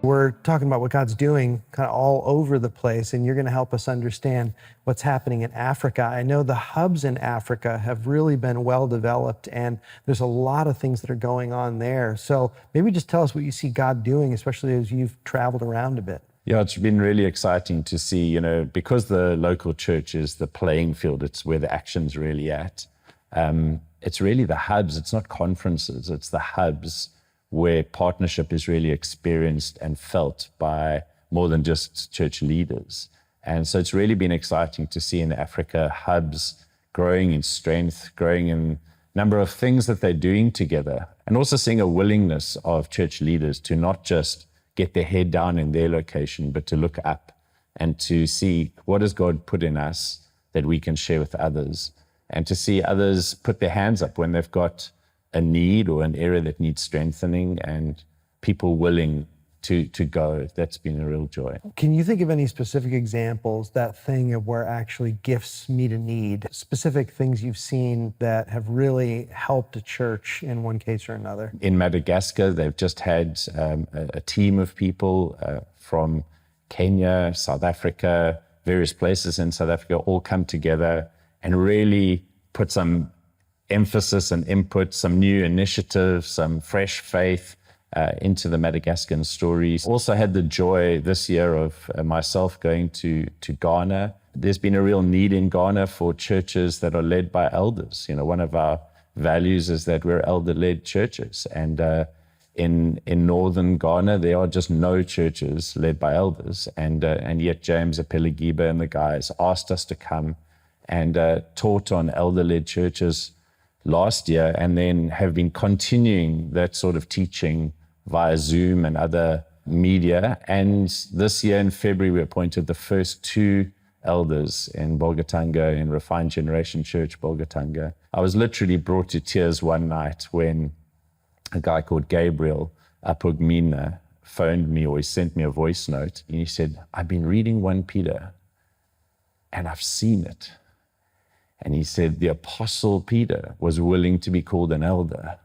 We're talking about what God's doing kind of all over the place, and you're going to help us understand what's happening in Africa. I know the hubs in Africa have really been well developed, and there's a lot of things that are going on there. So maybe just tell us what you see God doing, especially as you've traveled around a bit. Yeah, it's been really exciting to see, because the local church is the playing field, it's where the action's really at. It's really the hubs, it's not conferences, it's the hubs where partnership is really experienced and felt by more than just church leaders. And so it's really been exciting to see in Africa hubs growing in strength, growing in number of things that they're doing together, and also seeing a willingness of church leaders to not just get their head down in their location, but to look up and to see what has God put in us that we can share with others, and to see others put their hands up when they've got a need or an area that needs strengthening, and people willing to go. That's been a real joy. Can you think of any specific examples, that thing of where actually gifts meet a need, specific things you've seen that have really helped a church in one case or another? In Madagascar, they've just had a team of people from Kenya, South Africa, various places in South Africa all come together and really put some emphasis and input, some new initiatives, some fresh faith into the Madagascan stories. Also had the joy this year of myself going to Ghana. There's been a real need in Ghana for churches that are led by elders. One of our values is that we're elder-led churches. And in northern Ghana, there are just no churches led by elders. And yet James Apelegiba and the guys asked us to come and taught on elder-led churches last year, and then have been continuing that sort of teaching via Zoom and other media. And this year in February, we appointed the first 2 elders in Bolgatanga, in Refined Generation Church, Bolgatanga. I was literally brought to tears one night when a guy called Gabriel Apugmina phoned me, or he sent me a voice note, and he said, "I've been reading 1 Peter and I've seen it." And he said the Apostle Peter was willing to be called an elder,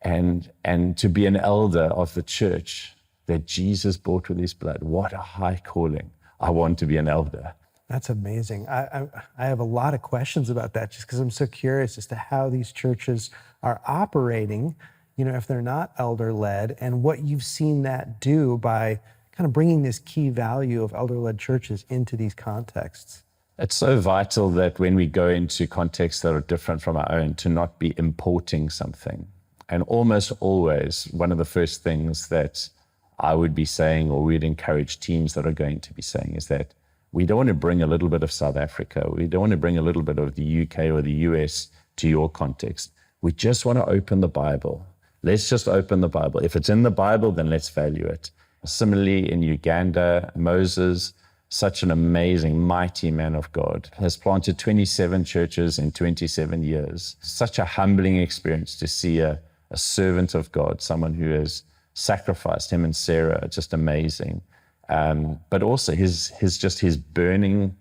and to be an elder of the church that Jesus bought with his blood. What a high calling. I want to be an elder. That's amazing. I have a lot of questions about that, just because I'm so curious as to how these churches are operating, if they're not elder-led, and what you've seen that do by kind of bringing this key value of elder-led churches into these contexts. It's so vital that when we go into contexts that are different from our own, to not be importing something. And almost always, one of the first things that I would be saying, or we'd encourage teams that are going to be saying, is that we don't want to bring a little bit of South Africa. We don't want to bring a little bit of the UK or the US to your context. We just want to open the Bible. Let's just open the Bible. If it's in the Bible, then let's value it. Similarly, in Uganda, Moses, such an amazing, mighty man of God, has planted 27 churches in 27 years. Such a humbling experience to see a servant of God, someone who has sacrificed, him and Sarah, just amazing. But also his burning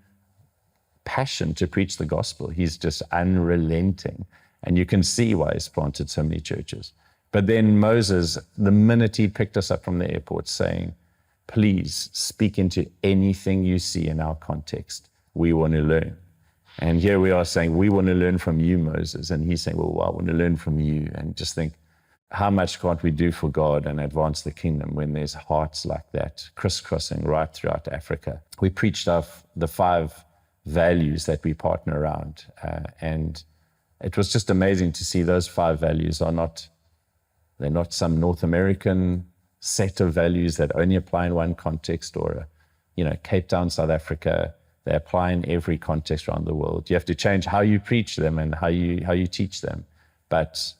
passion to preach the gospel. He's just unrelenting. And you can see why he's planted so many churches. But then Moses, the minute he picked us up from the airport saying, "Please speak into anything you see in our context. We want to learn." And here we are saying, "We want to learn from you, Moses." And he's saying, "Well, I want to learn from you." And just think, how much can't we do for God and advance the kingdom when there's hearts like that crisscrossing right throughout Africa? We preached the 5 values that we partner around. And it was just amazing to see those 5 values they're not some North American set of values that only apply in one context, or Cape Town, South Africa. They apply in every context around the world. You have to change how you preach them and how you teach them. But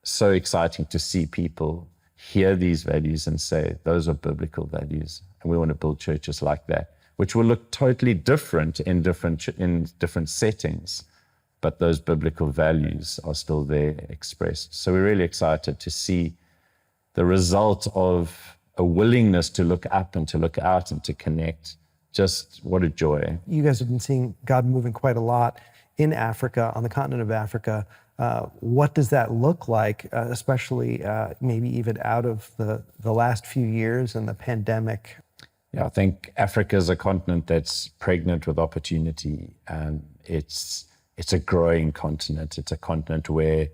so exciting to see people hear these values and say, those are biblical values, and we want to build churches like that, which will look totally different in different settings, but those biblical values are still there expressed. So we're really excited to see the result of a willingness to look up and to look out and to connect. Just what a joy. You guys have been seeing God moving quite a lot in Africa, on the continent of Africa. What does that look like, especially maybe even out of the last few years and the pandemic? Yeah, I think Africa is a continent that's pregnant with opportunity. It's a growing continent. It's a continent where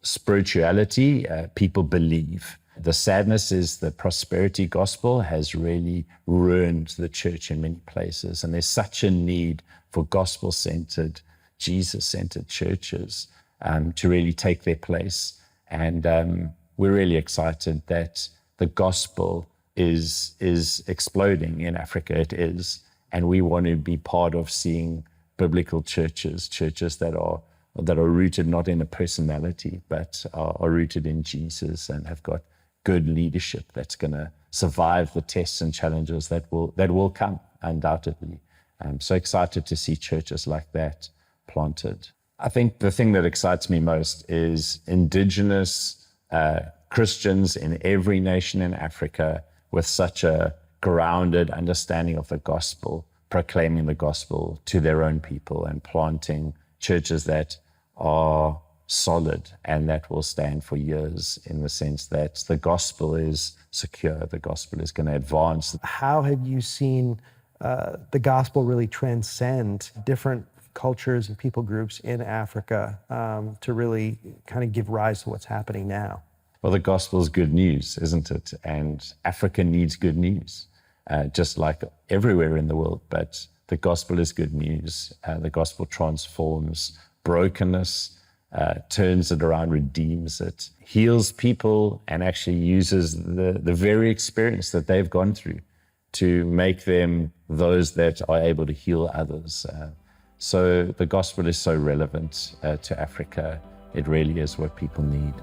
spirituality, people believe. The sadness is the prosperity gospel has really ruined the church in many places. And there's such a need for gospel-centered, Jesus-centered churches to really take their place. And we're really excited that the gospel is exploding in Africa. It is. And we want to be part of seeing biblical churches that are rooted not in a personality, but are rooted in Jesus and have got good leadership that's going to survive the tests and challenges that will come, undoubtedly. I'm so excited to see churches like that planted. I think the thing that excites me most is indigenous Christians in every nation in Africa with such a grounded understanding of the gospel, proclaiming the gospel to their own people and planting churches that are solid and that will stand for years, in the sense that the gospel is secure, the gospel is going to advance. How have you seen the gospel really transcend different cultures and people groups in Africa to really kind of give rise to what's happening now? Well, the gospel is good news, isn't it? And Africa needs good news, just like everywhere in the world. But the gospel is good news. The gospel transforms brokenness, turns it around, redeems it, heals people, and actually uses the very experience that they've gone through to make them those that are able to heal others. So the gospel is so relevant to Africa. It really is what people need.